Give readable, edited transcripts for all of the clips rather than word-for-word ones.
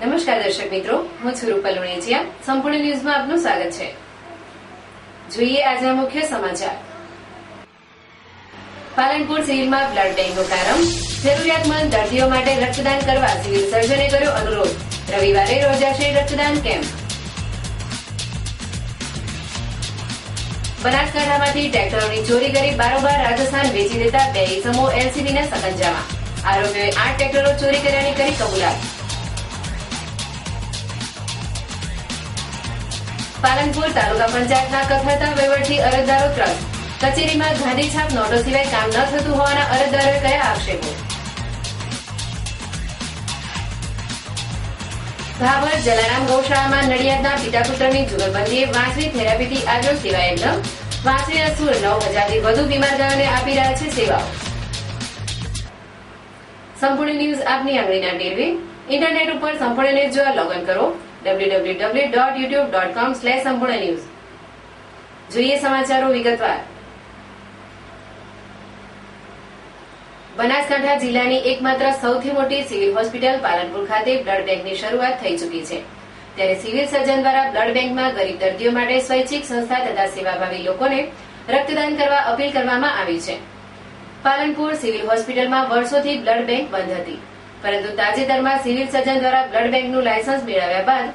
નમસ્કાર દર્શક મિત્રો, હું છું રૂપલ ઉણેચિયા. સંપૂર્ણ ન્યૂઝમાં આપનું સ્વાગત છે. જોઈએ આજના મુખ્ય સમાચાર. પાલનપુર સિવિલમાં બ્લડ બેંકનો પ્રારંભ. જરૂરિયાતમંદ દર્દીઓ માટે રક્તદાન કરવા સિવિલ સર્જને કર્યો અનુરોધ. રવિવારે યોજાશે રક્તદાન કેમ્પ. બનાસકાંઠામાંથી ટ્રેક્ટરોની ચોરી કરી બારોબાર રાજસ્થાન વેચી દેતા 2 ઇસમો એલસીબીના સકંજામાં. આરોપીઓએ 8 ટ્રેક્ટરો ચોરી કર્યાની કરી કબૂલાત. પાલનપુર તાલુકા પંચાયતના કથળતા વહીવટી અરજદારો ત્રસ્ત. કચેરીમાં ગાંધી છાપ નોટો સિવાય કામ ન થતું હોવાના અરજદારોએ કર્યા આક્ષેપો. ભાભર જલારામ ગૌશાળામાં નડિયાદના પિતા પુત્રની જુગલબંધીએ વાંસળી થેરાપીથી આવ્યો સેવા યજ્ઞ. વાંસળીના સૂર 9000થી વધુ બીમાર ગાયોને આપી રહ્યા છે સેવાઓ. સંપૂર્ણ ન્યૂઝ આપની આંગળીના ટેરવે. ઇન્ટરનેટ ઉપર સંપૂર્ણ ન્યૂઝ જોવા લોગિન કરો www.youtube.com/સંપૂર્ણ ન્યૂઝ. જોઈએ સમાચારો વિગતવાર. બનાસકાંઠા જિલ્લાની એકમાત્ર સૌથી મોટી સિવિલ હોસ્પિટલ પાલનપુર ખાતે બ્લડ બેંકની શરૂઆત થઈ ચૂકી છે. ત્યારે સિવિલ સર્જન દ્વારા બ્લડ બેંકમાં ગરીબ દર્દીઓ માટે સ્વૈચ્છિક સંસ્થા તથા સેવાભાવી લોકોને રક્તદાન કરવા અપીલ કરવામાં આવી છે. પાલનપુર સિવિલ હોસ્પિટલમાં વર્ષોથી બ્લડ બેંક બંધ હતી, પરંતુ તાજેતરમાં સિવિલ સર્જન દ્વારા બ્લડ બેંકનું લાયસન્સ મેળવ્યા બાદ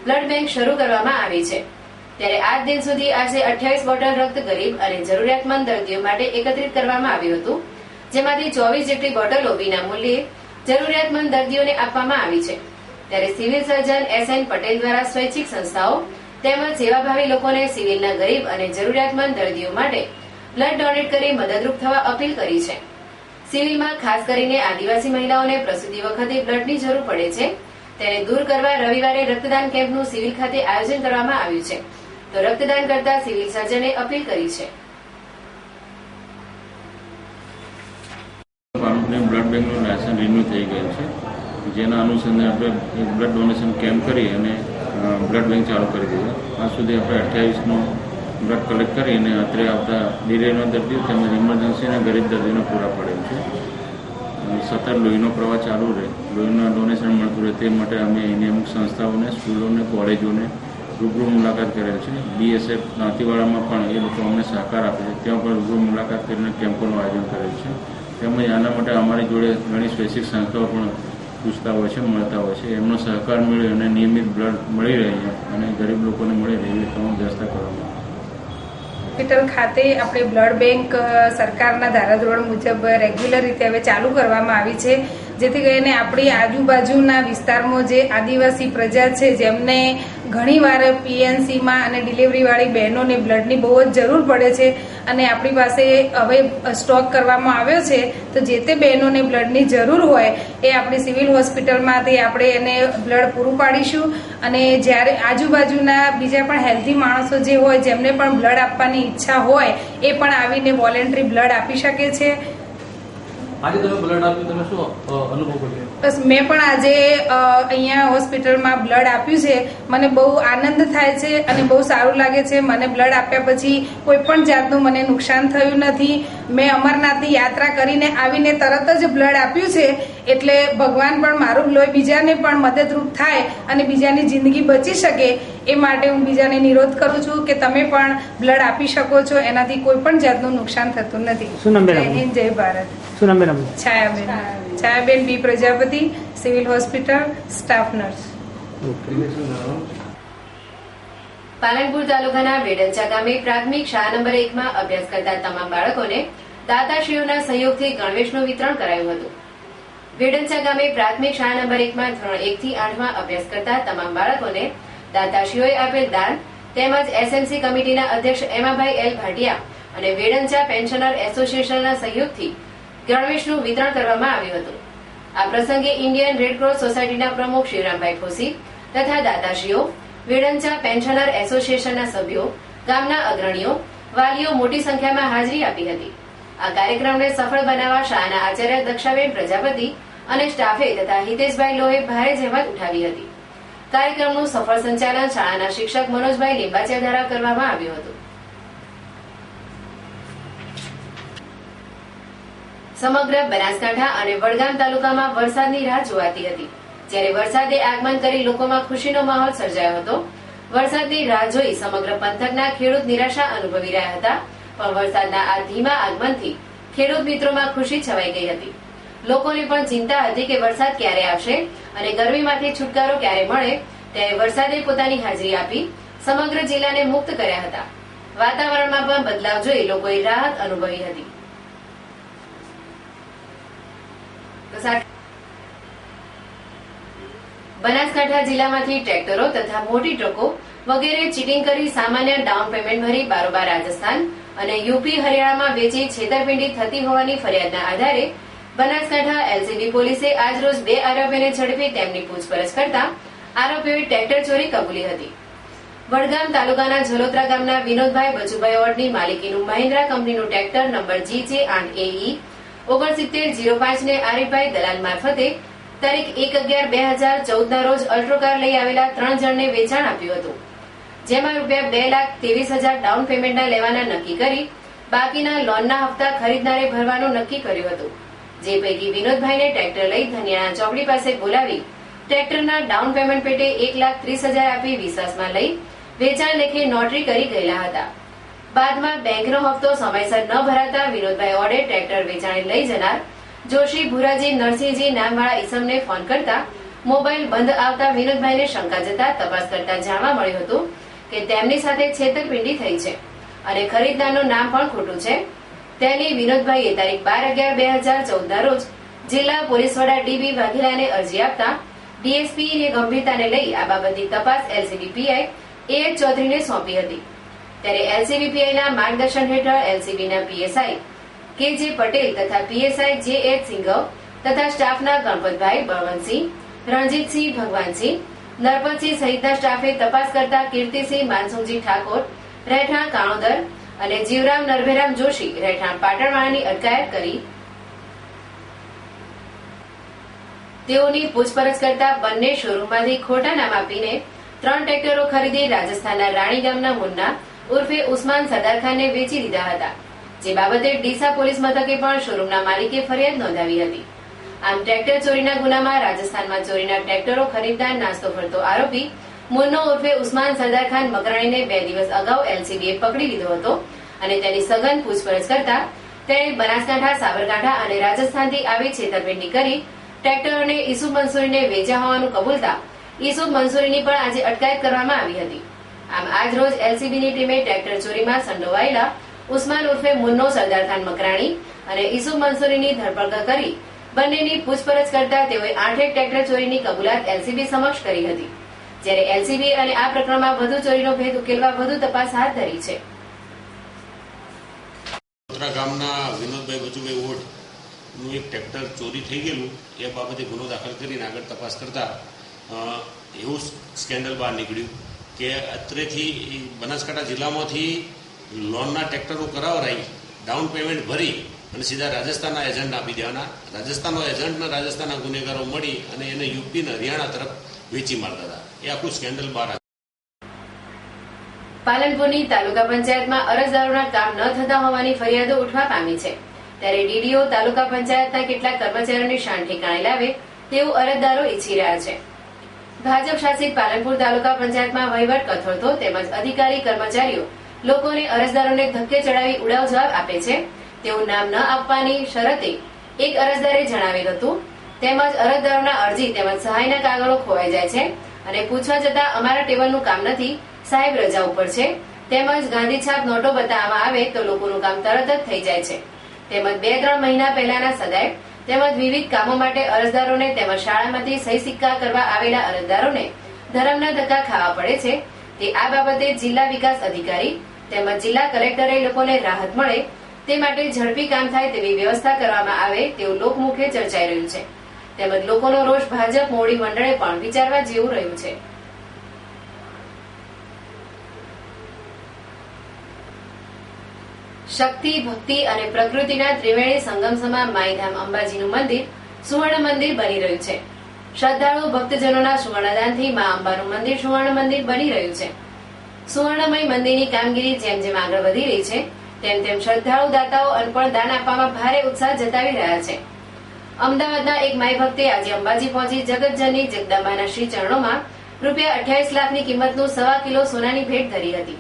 બ્લડ બેંક શરૂ કરવામાં આવી છે. ત્યારે આજ દિન સુધી આશરે 28 બોટલ રક્ત ગરીબ અને જરૂરિયાતમંદ દર્દીઓ માટે એકત્રિત કરવામાં આવ્યું હતું, જેમાંથી 24 જેટલી બોટલો વિના મૂલ્યે જરૂરિયાતમંદ દર્દીઓને આપવામાં આવી છે. ત્યારે સિવિલ સર્જન SN પટેલ દ્વારા સ્વૈચ્છિક સંસ્થાઓ તેમજ સેવાભાવી લોકોને સિવિલના ગરીબ અને જરૂરિયાતમંદ દર્દીઓ માટે બ્લડ ડોનેટ કરી મદદરૂપ થવા અપીલ કરી છે. સિવિલમાં ખાસ કરીને આદિવાસી મહિલાઓને પ્રસૂતિ વખતે બ્લડની જરૂર પડે છે, તેને દૂર કરવા રવિવારે રક્તદાન કેમ્પનું સિવિલ ખાતે આયોજન કરવામાં આવ્યું છે. તો રક્તદાન કરતા સિવિલ સર્જને અપીલ કરી છે. બ્લડ બેંકનું લાયસન્સ રિન્યુ થઈ ગયું છે, જેના અનુસંધાને આપણે બ્લડ ડોનેશન કેમ્પ કરી અને બ્લડ બેંક ચાલુ કરી દીધા. આજ સુધી આપણે 28નું બ્લડ કલેક્ટ કરી અને અત્રે આવતા ડિલિવરીના દર્દીઓ તેમજ ઇમરજન્સીના ગરીબ દર્દીઓને પૂરા પડેલ છે. સતત લોહીનો પ્રવાહ ચાલુ રહે, લોહીનું ડોનેશન મળતું રહે તે માટે અમે એની અમુક સંસ્થાઓને, સ્કૂલોને, કોલેજોને રૂબરૂ મુલાકાત કરેલ છે. BSF દાંતીવાડામાં પણ એ લોકો અમને સહકાર આપે છે, ત્યાં પણ રૂબરૂ મુલાકાત કરીને કેમ્પોનું આયોજન કરેલ છે. તેમજ આના માટે અમારી જોડે ઘણી સ્વૈચ્છિક સંસ્થાઓ પણ પૂછતા હોય છે, મળતા હોય છે. એમનો સહકાર મેળવી અને નિયમિત બ્લડ મળી રહે અને ગરીબ લોકોને મળી રહે એવી તમામ વ્યવસ્થા કરવામાં હોસ્પિટલ ખાતે આપણે બ્લડ બેંક સરકારના ધારાધોરણ મુજબ રેગ્યુલર રીતે હવે ચાલુ કરવામાં આવી છે, જેથી કરીને આપણી આજુબાજુના વિસ્તારમાં જે આદિવાસી પ્રજા છે જેમને ઘણીવાર PNCમાં અને ડિલિવરીવાળી બહેનોને બ્લડની બહુ જ જરૂર પડે છે અને આપણી પાસે હવે સ્ટોક કરવામાં આવ્યો છે, તો જે તે બહેનોને બ્લડની જરૂર હોય એ આપણી સિવિલ હોસ્પિટલમાંથી આપણે એને બ્લડ પૂરું પાડીશું. અને જ્યારે આજુબાજુના બીજા પણ હેલ્ધી માણસો જે હોય જેમને પણ બ્લડ આપવાની ઈચ્છા હોય એ પણ આવીને વોલેન્ટરી બ્લડ આપી શકે છે. આજે તમે બ્લડ આપ્યું, તમે શું અનુભવ કર્યો? બસ મેં પણ આજે અહીંયા હોસ્પિટલમાં બ્લડ આપ્યું છે. મને બહુ આનંદ થાય છે અને બહુ સારું લાગે છે. મને બ્લડ આપ્યા પછી કોઈ પણ જાતનું મને નુકસાન થયું નથી. મેં અમરનાથની યાત્રા કરીને આવીને તરત જ બ્લડ આપ્યું છે, એટલે ભગવાન પણ મારું લોહી બીજાને પણ મદદરૂપ થાય અને બીજાની જિંદગી બચી શકે એ માટે હું બીજાને નિરોધ કરું છું કે તમે પણ બ્લડ આપી શકો છો. એનાથી કોઈ પણ જાતનું નુકસાન થતું નથી. જય હિન્દ, જય ભારત. શું નામ બેન? Chhayaben B Prajapati, civil hospital, staff nurse. Palanpur તાલુકાના વેડંચા ગામે પ્રાથમિક શાળા નંબર 1 માં અભ્યાસ કરતા તમામ બાળકોને દાતાશ્રીઓના સહયોગથી ગણવેશનું વિતરણ કરાયું હતું. વેડંચા ગામે પ્રાથમિક શાળા નંબર 1 માં ધોરણ 1 થી 8 માં અભ્યાસ કરતા તમામ બાળકોને દાતાશ્રીઓએ આપેલ દાન તેમજ SMC કમિટીના અધ્યક્ષ એમાભાઈ L ભાટિયા અને વેડંચા પેન્શનર એસોસિએશનના સહયોગથી ગણવેશનું વિતરણ કરવામાં આવ્યું હતું. આ પ્રસંગે ઇન્ડિયન રેડક્રોસ સોસાયટીના પ્રમુખ શિવરામભાઈ ખોસી તથા દાતાશ્રીઓ, વેડંચા પેન્શનર એસોસિએશનના સભ્યો, ગામના અગ્રણીઓ, વાલીઓ મોટી સંખ્યામાં હાજરી આપી હતી. આ કાર્યક્રમને સફળ બનાવવા શાળાના આચાર્ય દક્ષાબેન પ્રજાપતિ અને સ્ટાફે તથા હિતેશભાઈ લોએ ભારે જહેમત ઉઠાવી હતી. કાર્યક્રમનું સફળ સંચાલન શાળાના શિક્ષક મનોજભાઈ લીંબાચિયા દ્વારા કરવામાં આવ્યું હતું. સમગ્ર બનાસકાંઠા અને વડગામ તાલુકામાં વરસાદની રાહ જોવાતી હતી, જ્યારે વરસાદે આગમન કરી લોકોમાં ખુશીનો માહોલ સર્જાયો હતો. વરસાદની રાહ જોઈ સમગ્ર પંથકના ખેડૂત નિરાશા અનુભવી રહ્યા હતા, પણ વરસાદના આ ધીમા આગમનથી ખેડૂત મિત્રોમાં ખુશી છવાઈ ગઈ હતી. લોકોને પણ ચિંતા હતી કે વરસાદ ક્યારે આવશે અને ગરમીમાંથી છુટકારો ક્યારે મળે, ત્યારે વરસાદે પોતાની હાજરી આપી સમગ્ર જિલ્લાને મુક્ત કર્યા હતા. વાતાવરણમાં પણ બદલાવ જોઈ લોકોએ રાહત અનુભવી હતી. બનાસકાંઠા જિલ્લામાંથી ટ્રેક્ટરો તથા મોટી ટ્રકો વગેરે ચીટિંગ કરી સામાન્ય ડાઉન પેમેન્ટ ભરી બારોબાર રાજસ્થાન અને યુપી હરિયાણામાં વેચી છેતરપિંડી થતી હોવાની ફરિયાદના આધારે બનાસકાંઠા એલસીબી પોલીસે આજરોજ 2 આરોપીઓને ઝડપી તેમની પૂછપરછ કરતા આરોપીઓએ ટ્રેક્ટર ચોરી કબૂલી હતી. વડગામ તાલુકાના જલોત્રા ગામના વિનોદભાઈ બચુભાઈ ઓડની માલિકીનું મહિન્દ્રા કંપનીનું ટ્રેક્ટર નંબર GJ8AE 6905 ને આરીફભાઈ દલાલ મારફતે તારીખ 1/11/2014 ના રોજ અલ્ટ્રોકાર લઈ આવેલા 3 જણને વેચાણ આપ્યું હતું, જેમાં ₹2,23,000 ડાઉન પેમેન્ટના લેવાના નક્કી કરી બાકીના લોનના હપ્તા ખરીદનારે ભરવાનું નક્કી કર્યું હતું. જે પૈકી વિનોદભાઈને ટ્રેક્ટર લઈ ધનિયાણા ચોકડી પાસે બોલાવી ટ્રેક્ટરના ડાઉન પેમેન્ટ પેટે ₹1,30,000 આપી વિશ્વાસમાં લઈ વેચાણ લેખે નોટરી કરી ગયેલા હતા. બાદમાં બેંકનો હપ્તો સમયસર ન ભરાતા વિનોદભાઈ ઓડે ટ્રેક્ટર વેચાણે લઈ જનાર જોશી ભુરાજી નરસિંહજી નામવાળા ઈસમને ફોન કરતા મોબાઈલ બંધ આવતા વિનોદભાઈને શંકા જતા તપાસ કરતા જાણવા મળ્યું હતું કે તેમની સાથે છેતરપિંડી થઈ છે અને ખરીદનારનું નામ પણ ખોટું છે. તેની વિનોદભાઈએ તારીખ 12/11/2014 ના રોજ જિલ્લા પોલીસ વડા ડીબી વાઘેલાને અરજી આપતા ડીએસપીની ગંભીરતાને લઈ આ બાબતની તપાસ એલસીબી પીઆઈ AH ચૌધરીને સોંપી હતી. ત્યારે એલસીબી પીઆઈના માર્ગદર્શન હેઠળ એલસીબીના પીએસઆઈ KJ પટેલ તથા પીએસઆઈ JH સિંઘવ તથા સ્ટાફના ગણપતભાઈ, બળવંતસિંહ, રણજીતસિંહ, ભગવાનસિંહ, નરપતસિંહ સહિતના સ્ટાફે તપાસ કરતા કીર્તિસિંહ માનસુમજી ઠાકોર રહેઠાણ કાણોદર અને જીવરામ નરભેરામ જોશી રહેઠાણ પાટણવાળાની અટકાયત કરી તેઓની પૂછપરછ કરતા બંને શોરૂમમાંથી ખોટા નામ આપીને 3 ટ્રેક્ટરો ખરીદી રાજસ્થાનના રાણી ગામના મુન્ના ઉર્ફે ઉસ્માન સરદારખાનને વેચી દીધા હતા, જે બાબતે ડીસા પોલીસ મથકે પણ શોરૂમના માલિકે ફરિયાદ નોંધાવી હતી. આમ ટ્રેક્ટર ચોરીના ગુનામાં રાજસ્થાનમાં ચોરીના ટ્રેક્ટરો ખરીદનાર નાસ્તો ફરતો આરોપી મુન્નો ઉર્ફે ઉસ્માન સરદારખાન મકરાણીને 2 દિવસ અગાઉ એલસીબીએ પકડી લીધો હતો અને તેની સઘન પૂછપરછ કરતા તેણે બનાસકાંઠા, સાબરકાંઠા અને રાજસ્થાનથી આવી છેતરપિંડી કરી ટ્રેક્ટરોને ઈસુફ મંસૂરીને વેચ્યા હોવાનું કબૂલતા ઈસુફ મંસૂરીની પણ આજે અટકાયત કરવામાં આવી હતી. આમ આજ રોજ એલસીબીની ટીમે ટ્રેક્ટર ચોરીમાં સંડોવાયેલા ઉસ્માન ઉર્ફે મુન્નો સરદારખાન મકરાણી અને ઈસુફ મંસૂરીની ધરપકડ કરી બંનેની પૂછપરછ કરતા તેઓએ 8 ટ્રેક્ટર ચોરીની કબૂલાત એલસીબી સમક્ષ કરી હતી. જ્યારે એલસીબી અને આ પ્રકરણમાં વધુ ચોરીનો ભેદ ઉકેલવા વધુ તપાસ હાથ ધરી છે. ગામના વિનોદભાઈ બચુભાઈ ઓઢનું એક ટ્રેક્ટર ચોરી થઈ ગયેલું એ બાબતે ગુનો દાખલ કરીને આગળ તપાસ કરતા એવું સ્કેન્ડલ બહાર નીકળ્યું કે અત્રેથી બનાસકાંઠા જિલ્લામાંથી લોનના ટ્રેક્ટરો કરાવરાઈ ડાઉન પેમેન્ટ ભરી અને સીધા રાજસ્થાનના એજન્ટને આપી દેવાના. રાજસ્થાનનો એજન્ટના રાજસ્થાનના ગુનેગારો મળી અને એને યુપી અને હરિયાણા તરફ વેચી મારતા હતા. એ આખું સ્કેન્ડલ બહાર આવ્યું. પાલનપુરની તાલુકા પંચાયતમાં અરજદારોના કામ ન થતા હોવાની ફરિયાદો ઉઠવા પામી છે. ત્યારે ડીડીઓ તાલુકા પંચાયતના કેટલાક કર્મચારીઓની શાન ઠેકાણે લાવે તેવું અરજદારો ઈચ્છી રહ્યા છે. ભાજપ શાસિત પાલનપુર તાલુકા પંચાયતમાં વહીવટ કથળતો તેમજ અધિકારી કર્મચારીઓ લોકોને અરજદારોને ધક્કે ચડાવી ઉડાવ જવાબ આપે છે તેવું નામ ન આપવાની શરતે એક અરજદારે જણાવેલ હતું. તેમજ અરજદારોના અરજી તેમજ સહાયના કાગળો ખોવાઈ જાય છે અને પૂછવા જતા અમારા ટેબલનું કામ નથી, સાહેબ રજા ઉપર છે, તેમજ ગાંધીછાપ નોટો બતાવવામાં આવે તો લોકોનું કામ તરત જ થઈ જાય છે. તેમજ 2-3 મહિના પહેલાના સદાય તેમજ વિવિધ કામો માટે અરજદારોને તેમજ શાળામાંથી સહી સિક્કા કરવા આવેલા અરજદારોને ધરમના ધક્કા ખાવા પડે છે. તે આ બાબતે જિલ્લા વિકાસ અધિકારી તેમજ જિલ્લા કલેક્ટરે લોકોને રાહત મળે તે માટે ઝડપી કામ થાય તેવી વ્યવસ્થા કરવામાં આવે તેવું લોકમુખે ચર્ચાઈ રહ્યું છે. તેમજ લોકોનો રોષ ભાજપ મોવડી મંડળે પણ વિચારવા જેવું રહ્યું છે. શક્તિ, ભક્તિ અને પ્રકૃતિના ત્રિવેણી સંગમસમા માઈધામ અંબાજીનું મંદિર સુવર્ણ મંદિર બની રહ્યું છે. શ્રદ્ધાળુ ભક્તજનોના સુવર્ણદાનથી મા અંબાનું મંદિર સુવર્ણ મંદિર બની રહ્યું છે. સુવર્ણમય મંદિરની કામગીરી જેમ જેમ આગળ વધી રહી છે તેમ તેમ શ્રદ્ધાળુ દાતાઓ અર્પણ દાન આપવામાં ભારે ઉત્સાહ જતાવી રહ્યા છે. અમદાવાદના એક માઈ ભક્તે આજે અંબાજી પહોંચી જગતજનની જગદંબાના શ્રી ચરણોમાં રૂપિયા 28 લાખની કિંમતનું 1.25 કિલો સોનાની ભેટ ધરી હતી.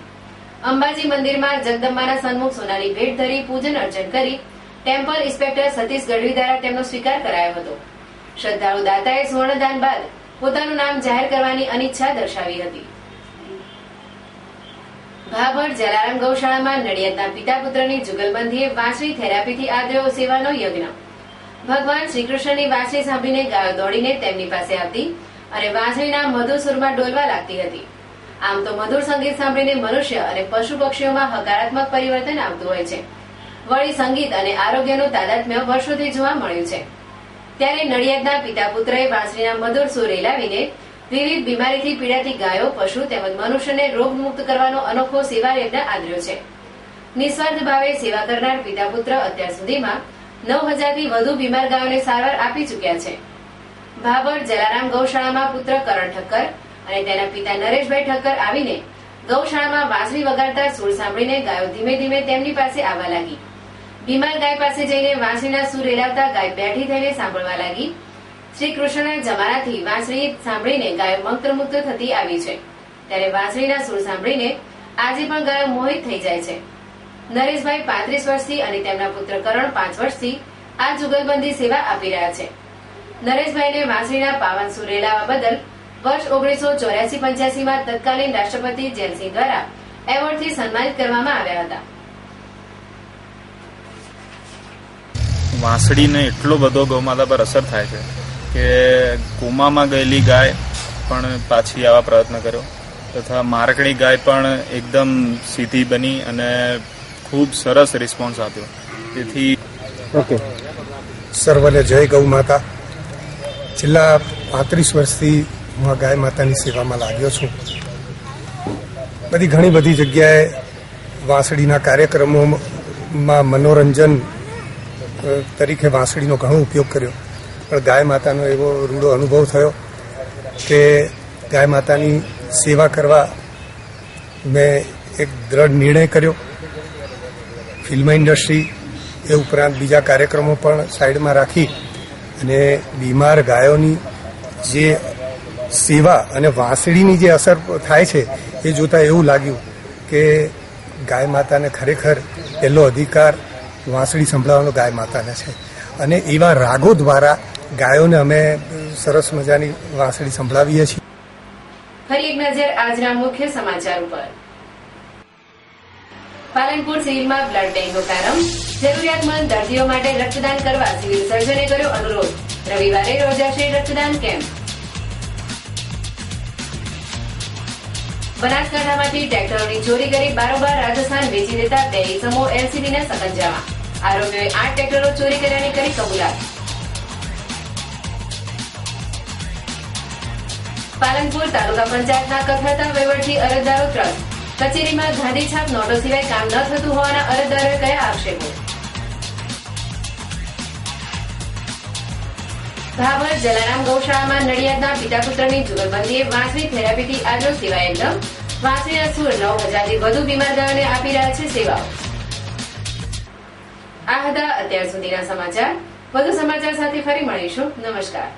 અંબાજી મંદિરમાં જગદંબાના સન્મુખ સોનાની ભેટ ધરી પૂજન અર્ચન કરી ટેમ્પલ ઇન્સ્પેક્ટર સતીશ ગઢવી દ્વારા તેમનો સ્વીકાર કરાયો હતો. શ્રદ્ધાળુ દાતાએ સુવર્ણદાન બાદ પોતાનું નામ જાહેર કરવાની અનિચ્છા દર્શાવી હતી. ભાભર જલારામ ગૌશાળામાં નડિયાદના પિતા પુત્રની જુગલબંધીએ વાંસળી થેરાપીથી આદર્યો સેવાનો યજ્ઞ. ભગવાન શ્રીકૃષ્ણની વાંસળી સાંભળીને ગાયો દોડીને તેમની પાસે આવતી અને વાંસળીના મધુર સુરમાં ડોલવા લાગતી હતી. આમ તો મધુર સંગીત સાંભળીને મનુષ્ય અને પશુ પક્ષીઓમાં હકારાત્મક પરિવર્તન આવતું હોય છે. વળી સંગીત અને આરોગ્યનું તાદાત્મ્ય વર્ષોથી જોવા મળ્યું છે. ત્યારે નડિયાદના પિતા પુત્રએ વાંસળીના મધુર સુર રેલાવીને વિવિધ બીમારીથી પીડાતી ગાયો, પશુ તેમજ મનુષ્યને રોગમુક્ત કરવાનો અનોખો સેવા યજ્ઞ આદર્યો છે. નિસ્વાર્થ ભાવે સેવા કરનાર પિતા પુત્ર અત્યાર સુધીમાં 9,000થી વધુ બીમાર ગાયોને સારવાર આપી ચૂક્યા છે. ભાભર જલારામ ગૌશાળામાં પુત્ર કરણ ઠક્કર અને તેના પિતા નરેશભાઈ ઠક્કર આવીને ગૌશાળામાં વાંસળી વગાડતા સુર સાંભળીને ગાયો ધીમે ધીમે તેમની પાસે આવવા લાગી. બીમાર ગાય પાસે જઈને વાંસળીના સુર રેલાવતા ગાય બેઠી થઈને સાંભળવા લાગી. શ્રી કૃષ્ણના જમાનાથી વાંસળી સાંભળીને ગાયો મંત્રમુગ્ધ થતી આવી છે. ત્યારે વાંસળીના સુર સાંભળીને આજે પણ ગાયો મોહિત થઈ જાય છે. નરેશભાઈ 35 વર્ષથી અને તેમના પુત્ર કરણ 5 વર્ષથી આ જુગલબંધી સેવા આપી રહ્યા છે. નરેશભાઈને વાંસળીના પાવન સુર રેલાવવા બદલ વર્ષ 1984-85માં તત્કાલીન રાષ્ટ્રપતિ જેલસિંહ દ્વારા એવોર્ડથી સન્માનિત કરવામાં આવ્યા હતા. વાંસળીને એટલો બધો ગૌમાતા પર અસર થાય છે કે કોમામાં ગયેલી ગાય પણ પાછી આવવા પ્રયત્ન કર્યો તથા મારકણી ગાય પણ એકદમ સીધી બની અને ખૂબ સરસ રિસ્પોન્સ આપ્યો. તેથી સર્વને જય ગૌ માતા. છેલ્લા 35 વર્ષથી હું આ ગાય માતાની સેવામાં લાગ્યો છું. ઘણી બધી જગ્યાએ વાંસળીના કાર્યક્રમોમાં મનોરંજન તરીકે વાંસળીનો ઘણો ઉપયોગ કર્યો, પણ ગાય માતાનો એવો રૂડો અનુભવ થયો કે ગાય માતાની સેવા કરવા મેં એક દ્રઢ નિર્ણય કર્યો. ફિલ્મ ઇન્ડસ્ટ્રી એ ઉપરાંત બીજા કાર્યક્રમો પણ સાઈડમાં રાખી અને બીમાર ગાયોની જે સેવા અને વાંસળીની જે અસર થાય છે એ જોતાં એવું લાગ્યું કે ગાય માતાને ખરેખર પહેલો અધિકાર વાંસળી સંભળાવવાનો ગાય માતાને છે અને એવા રાગો દ્વારા ગાયોને અમે સરસ મજાની વાંસળી સંભળાવીએ છીએ. ફરી એક નજર આજના મુખ્ય સમાચાર ઉપર. પાલનપુર સિવિલમાં બ્લડ બેંકનો પ્રારંભ. જરૂરિયાતમંદ દર્દીઓ માટે રક્તદાન કરવા સિવિલ સર્જને કર્યો અનુરોધ. રવિવારે યોજાશે રક્તદાન કેમ્પ. બનાસકાંઠામાંથી ટ્રેક્ટરોની ચોરી કરી બારોબાર રાજસ્થાન વેચી દેતા 2 ઇસમો એલસીબીના સકંજામાં. આરોપીઓએ 8 ટ્રેક્ટરો ચોરી કર્યાની કરી કબૂલાત. પાલનપુર તાલુકા પંચાયતના કથળતા વહીવટથી અરજદારો ત્રસ્ત. કચેરીમાં ગાંધી છાપ નોટો સિવાય કામ ન થતું હોવાના અરજદારોએ કર્યા આક્ષેપો. ભાભર જલારામ ગૌશાળામાં નડિયાદના પિતા પુત્રની જુગલબંધીએ વાંસળી થેરાપીથી આદરો સેવા યજ્ઞ. વાંસળીના સુર 9,000થી વધુ બીમાર ગાયોને આપી રહ્યા છે સેવાઓ. આ હતા અત્યાર સુધીના સમાચાર. વધુ સમાચાર સાથે ફરી મળીશું. નમસ્કાર.